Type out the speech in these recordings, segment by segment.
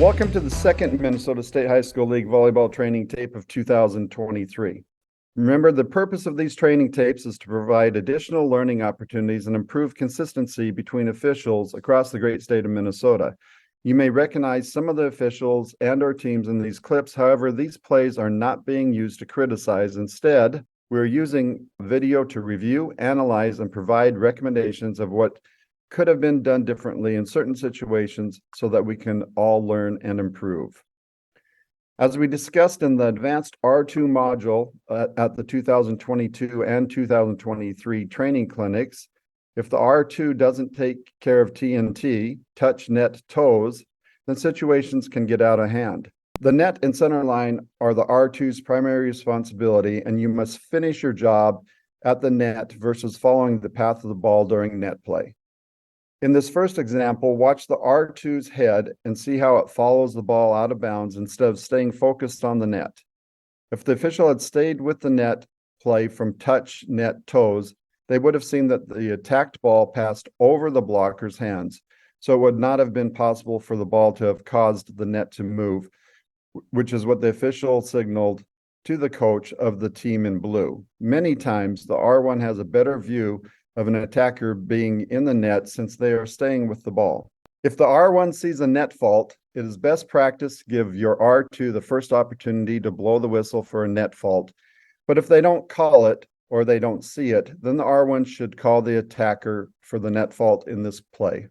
Welcome to the second Minnesota State High School League volleyball training tape of 2023. Remember, the purpose of these training tapes is to provide additional learning opportunities and improve consistency between officials across the great state of Minnesota. You may recognize some of the officials and our teams in these clips. However, these plays are not being used to criticize. Instead, we're using video to review, analyze, and provide recommendations of what could have been done differently in certain situations so that we can all learn and improve. As we discussed in the advanced R2 module at the 2022 and 2023 training clinics, if the R2 doesn't take care of TNT, touch, net, toes, then situations can get out of hand. The net and center line are the R2's primary responsibility, and you must finish your job at the net versus following the path of the ball during net play. In this first example, watch the R2's head and see how it follows the ball out of bounds instead of staying focused on the net. If the official had stayed with the net play from touch, net, toes, they would have seen that the attacked ball passed over the blocker's hands, so it would not have been possible for the ball to have caused the net to move, which is what the official signaled to the coach of the team in blue. Many times, the R1 has a better view of an attacker being in the net since they are staying with the ball. If the R1 sees a net fault, it is best practice to give your R2 the first opportunity to blow the whistle for a net fault. But if they don't call it or they don't see it, then the R1 should call the attacker for the net fault in this play.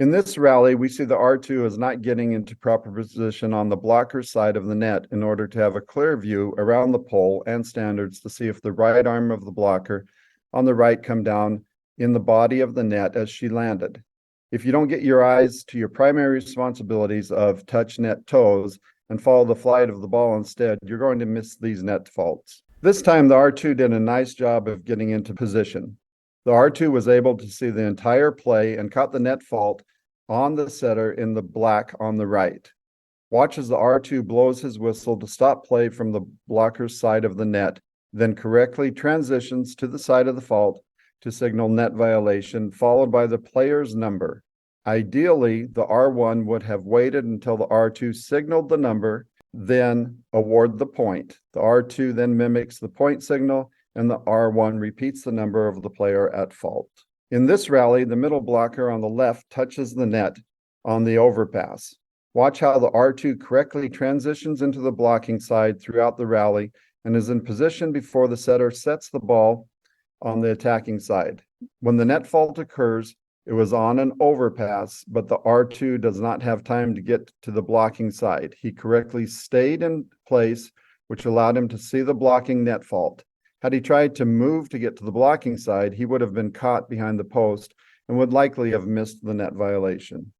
In this rally, we see the R2 is not getting into proper position on the blocker's side of the net in order to have a clear view around the pole and standards to see if the right arm of the blocker on the right come down in the body of the net as she landed. If you don't get your eyes to your primary responsibilities of touch, net, toes and follow the flight of the ball instead, you're going to miss these net faults. This time, the R2 did a nice job of getting into position. The R2 was able to see the entire play and caught the net fault on the setter in the black on the right. Watch as the R2 blows his whistle to stop play from the blocker's side of the net, then correctly transitions to the side of the fault to signal net violation, followed by the player's number. Ideally, the R1 would have waited until the R2 signaled the number, then award the point. The R2 then mimics the point signal, and the R1 repeats the number of the player at fault. In this rally, the middle blocker on the left touches the net on the overpass. Watch how the R2 correctly transitions into the blocking side throughout the rally and is in position before the setter sets the ball on the attacking side. When the net fault occurs, it was on an overpass, but the R2 does not have time to get to the blocking side. He correctly stayed in place, which allowed him to see the blocking net fault. Had he tried to move to get to the blocking side, he would have been caught behind the post and would likely have missed the net violation.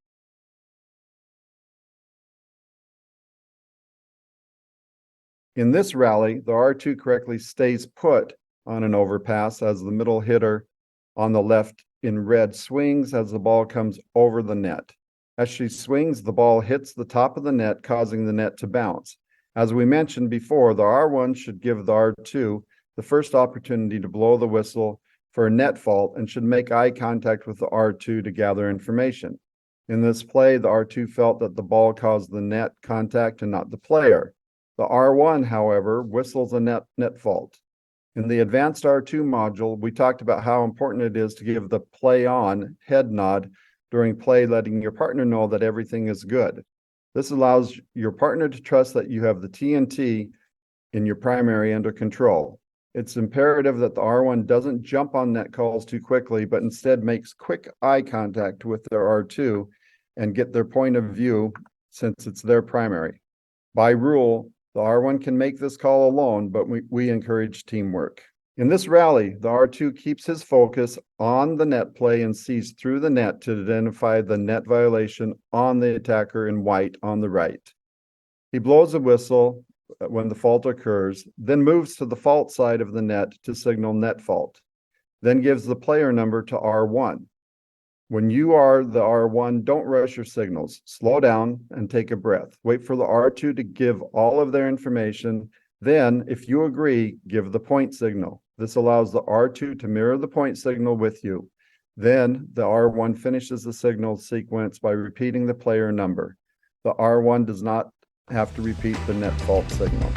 In this rally, the R2 correctly stays put on an overpass as the middle hitter on the left in red swings as the ball comes over the net. As she swings, the ball hits the top of the net, causing the net to bounce. As we mentioned before, the R1 should give the R2 the first opportunity to blow the whistle for a net fault and should make eye contact with the R2 to gather information. In this play, the R2 felt that the ball caused the net contact and not the player. The R1, however, whistles a net fault. In the advanced R2 module, we talked about how important it is to give the play on head nod during play, letting your partner know that everything is good. This allows your partner to trust that you have the TNT in your primary under control. It's imperative that the R1 doesn't jump on net calls too quickly, but instead makes quick eye contact with their R2 and get their point of view since it's their primary. By rule, the R1 can make this call alone, but we encourage teamwork. In this rally, the R2 keeps his focus on the net play and sees through the net to identify the net violation on the attacker in white on the right. He blows a whistle when the fault occurs, then moves to the fault side of the net to signal net fault, then gives the player number to R1. When you are the R1, don't rush your signals. Slow down and take a breath. Wait for the R2 to give all of their information. Then, if you agree, give the point signal. This allows the R2 to mirror the point signal with you. Then the R1 finishes the signal sequence by repeating the player number. The R1 does not have to repeat the net fault signal.